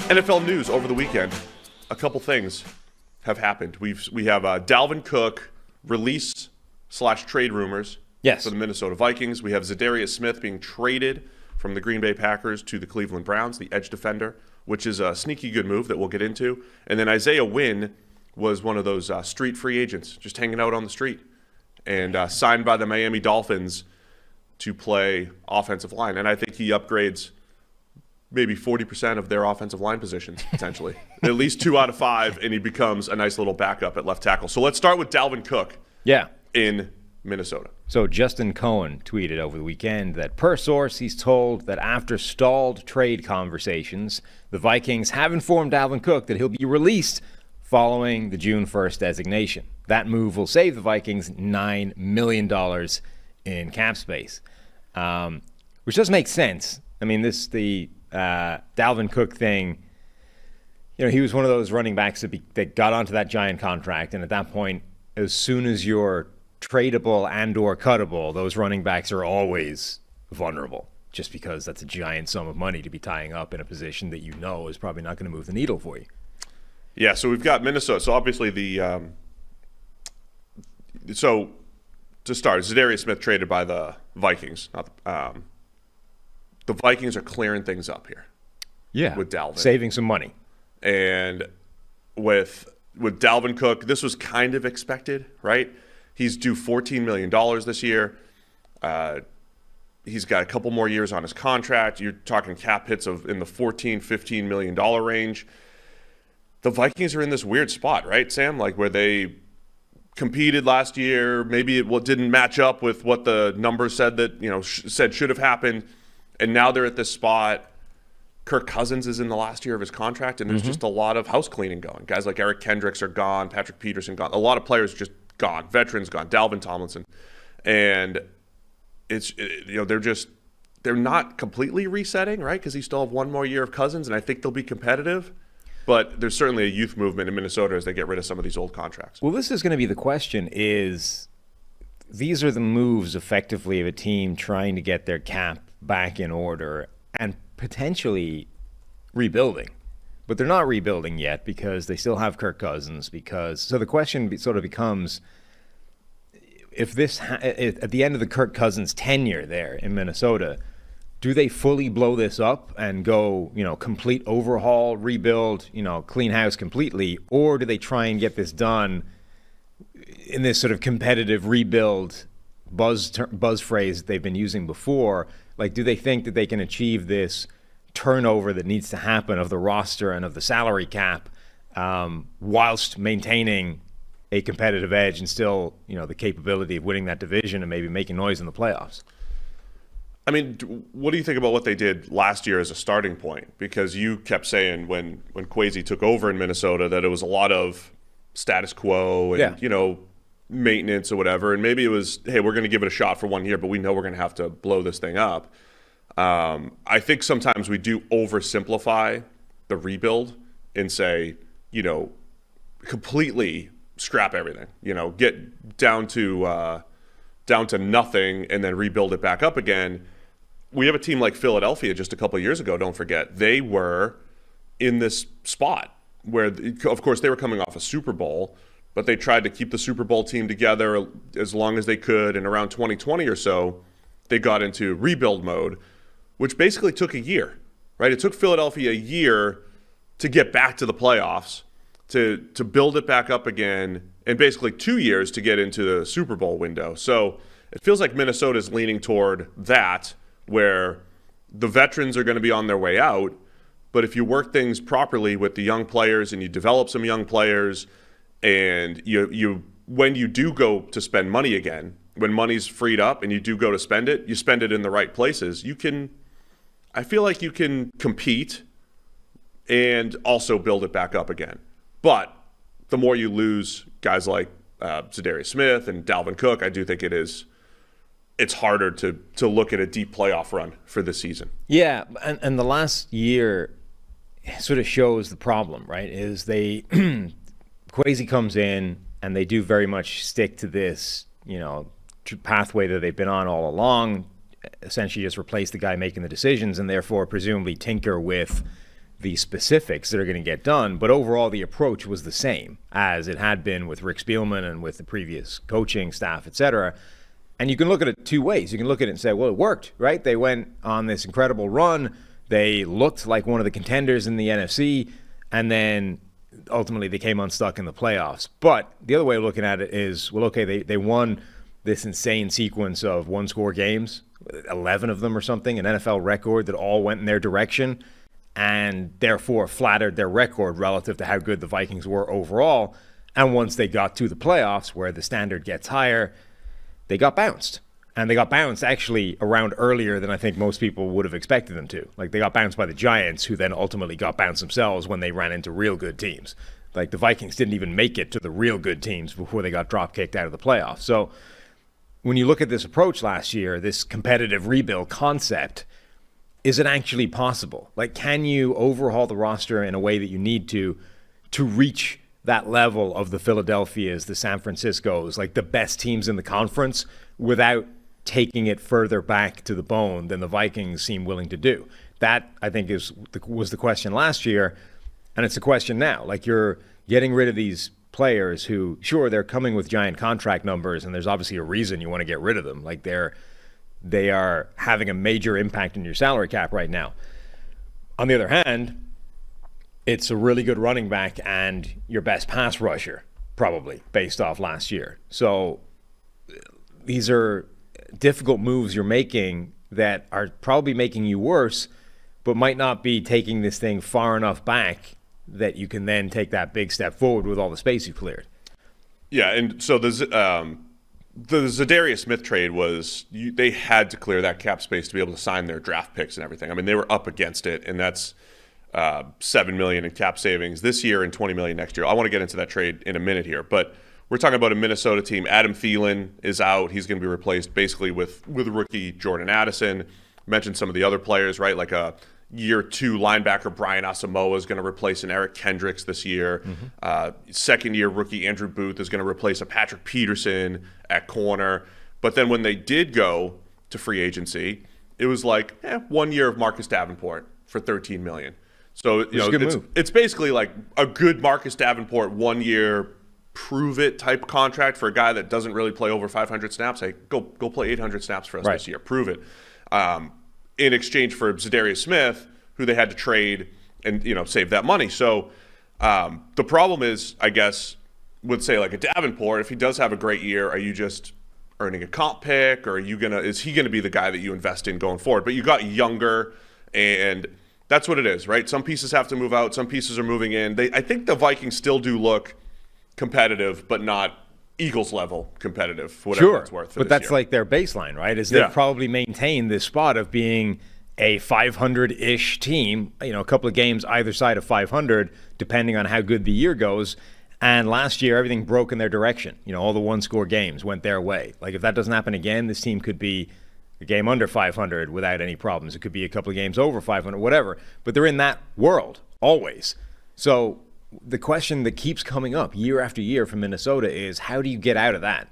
NFL news over the weekend. A couple things have happened. We have Dalvin Cook release / trade rumors for the Minnesota Vikings. We have Zadarius Smith being traded from the Green Bay Packers to the Cleveland Browns, the edge defender, which is a sneaky good move that we'll get into. And then Isaiah Wynn was one of those street free agents, just hanging out on the street, and signed by the Miami Dolphins to play offensive line. And I think he upgrades maybe 40% of their offensive line positions, potentially. At least 2 out of 5, and he becomes a nice little backup at left tackle. So let's start with Dalvin Cook in Minnesota. So Justin Cohen tweeted over the weekend that per source, he's told that after stalled trade conversations, the Vikings have informed Dalvin Cook that he'll be released following the June 1st designation. That move will save the Vikings $9 million in cap space, which does make sense. I mean, the Dalvin Cook thing, he was one of those running backs that got onto that giant contract, and at that point, as soon as you're tradable and or cuttable, those running backs are always vulnerable, just because that's a giant sum of money to be tying up in a position that is probably not going to move the needle for you. Yeah, so we've got Minnesota. So obviously so to start, Zadarius Smith traded by the Vikings. The Vikings are clearing things up here. Yeah, with Dalvin. Saving some money. And with Dalvin Cook, this was kind of expected, right? He's due $14 million this year. He's got a couple more years on his contract. You're talking cap hits in the $14, $15 million range. The Vikings are in this weird spot, right, Sam? Like where they competed last year. Maybe it didn't match up with what the numbers said that, said should have happened. And now they're at this spot. Kirk Cousins is in the last year of his contract, and there's just a lot of house cleaning going. Guys like Eric Kendricks are gone, Patrick Peterson gone. A lot of players just gone, veterans gone, Dalvin Tomlinson. And they're not completely resetting, right? Because you still have one more year of Cousins, and I think they'll be competitive. But there's certainly a youth movement in Minnesota as they get rid of some of these old contracts. Well, this is going to be the question is, these are the moves effectively of a team trying to get their cap back in order and potentially rebuilding. But they're not rebuilding yet because they still have Kirk Cousins. So the question sort of becomes, if this at the end of the Kirk Cousins tenure there in Minnesota, do they fully blow this up and go, complete overhaul, rebuild, clean house completely, or do they try and get this done in this sort of competitive rebuild buzz phrase they've been using before? Like, do they think that they can achieve this turnover that needs to happen of the roster and of the salary cap whilst maintaining a competitive edge and still, the capability of winning that division and maybe making noise in the playoffs? I mean, what do you think about what they did last year as a starting point? Because you kept saying when Kwesi took over in Minnesota that it was a lot of status quo and, maintenance or whatever. And maybe it was, hey, we're going to give it a shot for 1 year, but we know we're going to have to blow this thing up. I think sometimes we do oversimplify the rebuild and say, completely scrap everything, get down to nothing and then rebuild it back up again. We have a team like Philadelphia just a couple of years ago, don't forget. They were in this spot where, of course, they were coming off a Super Bowl, but they tried to keep the Super Bowl team together as long as they could. And around 2020 or so, they got into rebuild mode, which basically took a year, right? It took Philadelphia a year to get back to the playoffs, to build it back up again, and basically 2 years to get into the Super Bowl window. So it feels like Minnesota's leaning toward that, where the veterans are going to be on their way out. But if you work things properly with the young players and you develop some young players, and you when you do go to spend money again, when money's freed up and you do go to spend it, you spend it in the right places. I feel like you can compete and also build it back up again. But the more you lose guys like Zadarius Smith and Dalvin Cook, I do think it's harder to look at a deep playoff run for this season. Yeah, and the last year sort of shows the problem, right? Is Kwesi comes in and they do very much stick to this, pathway that they've been on all along, essentially just replace the guy making the decisions and therefore presumably tinker with the specifics that are going to get done, but overall the approach was the same as it had been with Rick Spielman and with the previous coaching staff, etc. And you can look at it two ways. You can look at it and say, well, it worked, right? They went on this incredible run. They looked like one of the contenders in the NFC, and then ultimately they came unstuck in the playoffs. But the other way of looking at it is, well, okay, they won this insane sequence of one-score games, 11 of them or something, an NFL record that all went in their direction, and therefore flattered their record relative to how good the Vikings were overall. And once they got to the playoffs, where the standard gets higher, they got bounced. And they got bounced actually around earlier than I think most people would have expected them to. Like, they got bounced by the Giants, who then ultimately got bounced themselves when they ran into real good teams. Like, the Vikings didn't even make it to the real good teams before they got drop-kicked out of the playoffs. So when you look at this approach last year, this competitive rebuild concept, is it actually possible? Like, can you overhaul the roster in a way that you need to reach that level of the Philadelphias, the San Franciscos, like the best teams in the conference, without taking it further back to the bone than the Vikings seem willing to do? That, I think, was the question last year, and it's a question now. Like, you're getting rid of these players who, sure, they're coming with giant contract numbers, and there's obviously a reason you want to get rid of them. Like, they are having a major impact in your salary cap right now. On the other hand, it's a really good running back and your best pass rusher, probably, based off last year. So these are difficult moves you're making that are probably making you worse, but might not be taking this thing far enough back that you can then take that big step forward with all the space you cleared. Yeah, and so the Zadarius Smith trade was, they had to clear that cap space to be able to sign their draft picks and everything. I mean, they were up against it, and that's $7 million in cap savings this year and $20 million next year. I want to get into that trade in a minute here, but we're talking about a Minnesota team. Adam Thielen is out. He's going to be replaced basically with rookie Jordan Addison. Mentioned some of the other players, right? Like a year 2 linebacker Brian Asamoah is going to replace an Eric Kendricks this year. Second-year rookie Andrew Booth is going to replace a Patrick Peterson at corner. But then when they did go to free agency, it was like 1 year of Marcus Davenport for $13 million. So it's basically like a good Marcus Davenport 1 year prove it type contract for a guy that doesn't really play over 500 snaps. Hey, go play 800 snaps for us this year. Prove it. In exchange for Zadarius Smith, who they had to trade and save that money. So the problem is, I guess, with say like a Davenport, if he does have a great year, are you just earning a comp pick, or is he gonna be the guy that you invest in going forward? But you got younger, and that's what it is, right? Some pieces have to move out, some pieces are moving in. I think the Vikings still do look competitive, but not Eagles level competitive, for whatever it's worth. But that's like their baseline, right? Is they've probably maintained this spot of being a 500-ish team, a couple of games either side of 500, depending on how good the year goes. And last year, everything broke in their direction. All the one-score games went their way. Like, if that doesn't happen again, this team could be a game under 500 without any problems. It could be a couple of games over 500, whatever. But they're in that world, always. So the question that keeps coming up year after year from Minnesota is, how do you get out of that?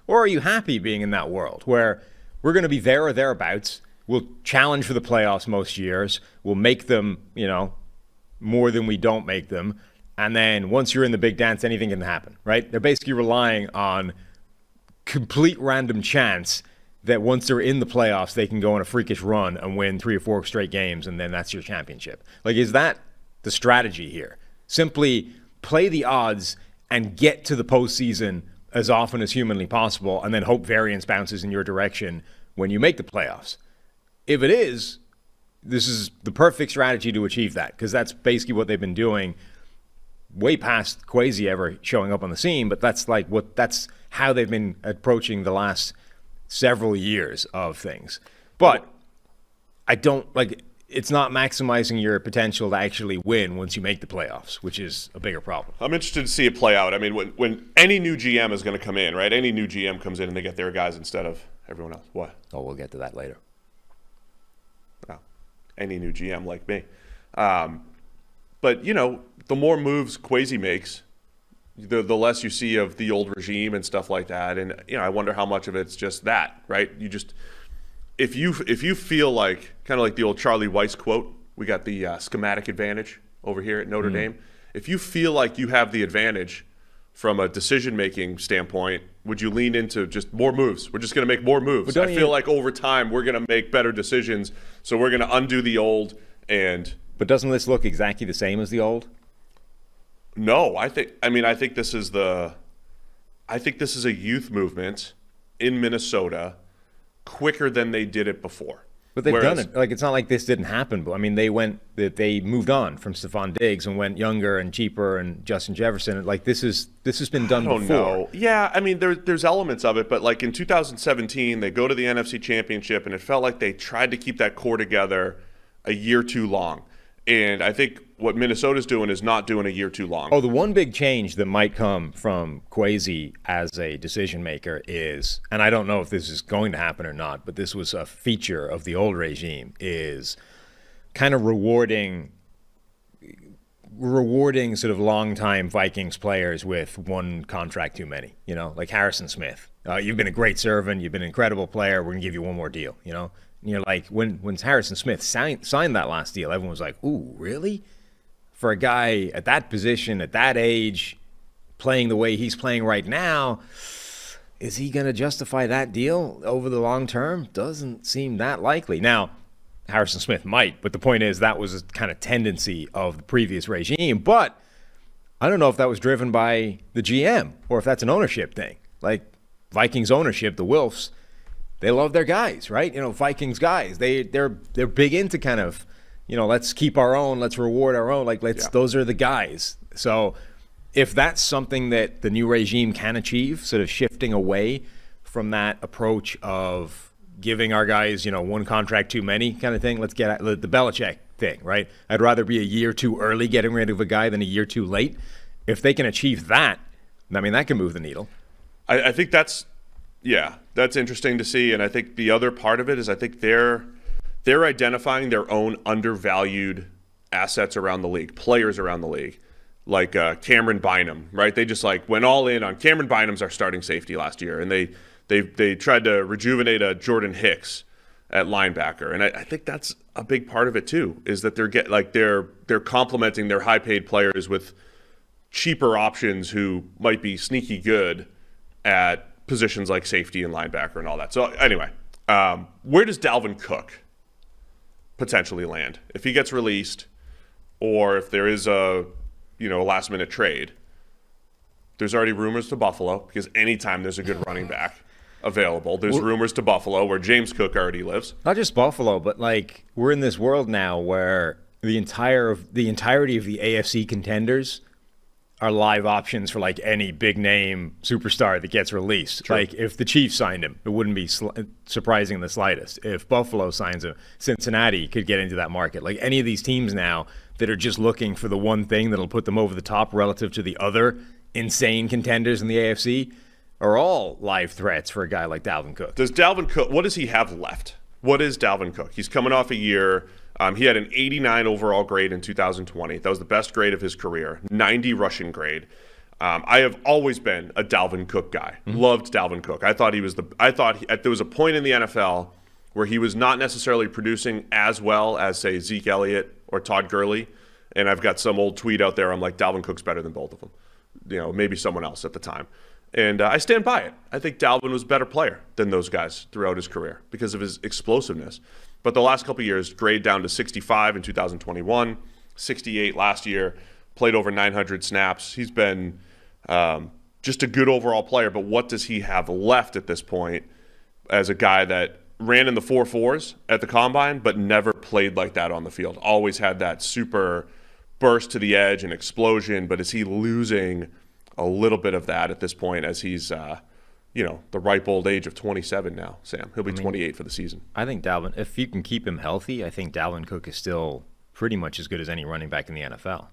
Or are you happy being in that world where we're going to be there or thereabouts, we'll challenge for the playoffs most years, we'll make them, more than we don't make them, and then once you're in the big dance, anything can happen, right? They're basically relying on complete random chance that once they're in the playoffs, they can go on a freakish run and win 3 or 4 straight games, and then that's your championship. Like, is that the strategy here? Simply play the odds and get to the postseason as often as humanly possible, and then hope variance bounces in your direction when you make the playoffs. If it is, this is the perfect strategy to achieve that, because that's basically what they've been doing way past Kwesi ever showing up on the scene. But that's how they've been approaching the last several years of things. But it's not maximizing your potential to actually win once you make the playoffs, which is a bigger problem. I'm interested to see it play out. I mean, when any new GM is going to come in, right? Any new GM comes in and they get their guys instead of everyone else. What? Oh, we'll get to that later. No. Any new GM like me. But, the more moves Kwesi makes, the less you see of the old regime and stuff like that. And, I wonder how much of it's just that, right? If you feel like, kind of like the old Charlie Weiss quote, We got the schematic advantage over here at Notre Dame. If you feel like you have the advantage from a decision-making standpoint, would you lean into just more moves? We're just going to make more moves. I feel like over time we're going to make better decisions, so we're going to undo the old and... But doesn't this look exactly the same as the old? No, I think this is a youth movement in Minnesota quicker than they did it before. But they've done it. Like, it's not like this didn't happen. But I mean, they moved on from Stephon Diggs and went younger and cheaper and Justin Jefferson. Like, this has been done before. I don't know. Yeah, I mean, there's elements of it, but like in 2017, they go to the NFC Championship, and it felt like they tried to keep that core together a year too long. And I think what Minnesota's doing is not doing a year too long. Oh, the one big change that might come from Kwesi as a decision maker is, and I don't know if this is going to happen or not, but this was a feature of the old regime, is kind of rewarding sort of longtime Vikings players with one contract too many, like Harrison Smith. You've been a great servant. You've been an incredible player. We're going to give you one more deal, And you're like, when Harrison Smith signed that last deal, everyone was like, ooh, really? For a guy at that position, at that age, playing the way he's playing right now, is he going to justify that deal over the long term? Doesn't seem that likely. Now, Harrison Smith might, but the point is that was a kind of tendency of the previous regime. But I don't know if that was driven by the GM or if that's an ownership thing. Like Vikings ownership, the Wilfs, they love their guys, right? Vikings guys, they're big into kind of, let's keep our own, let's reward our own. Like those are the guys. So if that's something that the new regime can achieve, sort of shifting away from that approach of giving our guys, one contract too many kind of thing, let's get at the Belichick thing, right? I'd rather be a year too early getting rid of a guy than a year too late. If they can achieve that, I mean, that can move the needle. I think that's interesting to see. And I think the other part of it is I think they're identifying their own undervalued assets around the league, players around the league, like Cameron Bynum, right? They just went all in on Cameron Bynum's our starting safety last year, and they tried to rejuvenate a Jordan Hicks at linebacker, and I think that's a big part of it too. Is that they're complementing their high paid players with cheaper options who might be sneaky good at positions like safety and linebacker and all that. So anyway, where does Dalvin Cook potentially land if he gets released, or if there is a last minute trade? There's already rumors to Buffalo, because anytime there's a good running back available, there's rumors to Buffalo where James Cook already lives. Not just Buffalo, but we're in this world now where the entirety of the AFC contenders are live options for any big name superstar that gets released. True. If the Chiefs signed him, it wouldn't be surprising in the slightest. If Buffalo signs him, Cincinnati could get into that market. Any of these teams now that are just looking for the one thing that'll put them over the top relative to the other insane contenders in the AFC are all live threats for a guy like Dalvin Cook. What does he have left? What is Dalvin Cook? He's coming off a year. He had an 89 overall grade in 2020. That was the best grade of his career. 90 rushing grade. I have always been a Dalvin Cook guy. Mm-hmm. Loved Dalvin Cook. I thought there was a point in the NFL where he was not necessarily producing as well as, say, Zeke Elliott or Todd Gurley. And I've got some old tweet out there. I'm like, Dalvin Cook's better than both of them. Maybe someone else at the time. And I stand by it. I think Dalvin was a better player than those guys throughout his career because of his explosiveness. But the last couple of years, grade down to 65 in 2021, 68 last year, played over 900 snaps. He's been just a good overall player. But what does he have left at this point as a guy that ran in the 4.4s at the combine but never played like that on the field? Always had that super burst to the edge and explosion. But is he losing a little bit of that at this point as he's the ripe old age of 27 now, Sam? He'll be 28 for the season. I think Dalvin, if you can keep him healthy, I think Dalvin Cook is still pretty much as good as any running back in the NFL.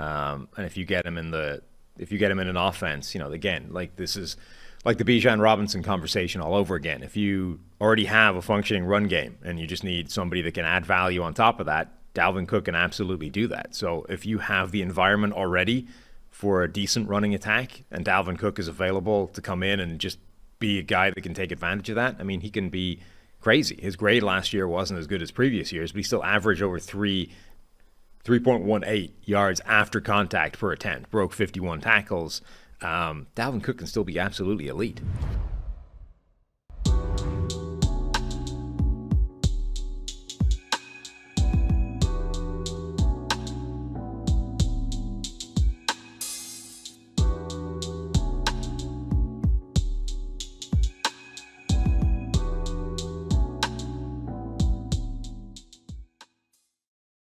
And if you get him in an offense, again, this is like the Bijan Robinson conversation all over again. If you already have a functioning run game and you just need somebody that can add value on top of that, Dalvin Cook can absolutely do that. So if you have the environment already for a decent running attack, and Dalvin Cook is available to come in and just be a guy that can take advantage of that, I mean, he can be crazy. His grade last year wasn't as good as previous years, but he still averaged over 3.18 yards after contact per attempt, broke 51 tackles. Dalvin Cook can still be absolutely elite.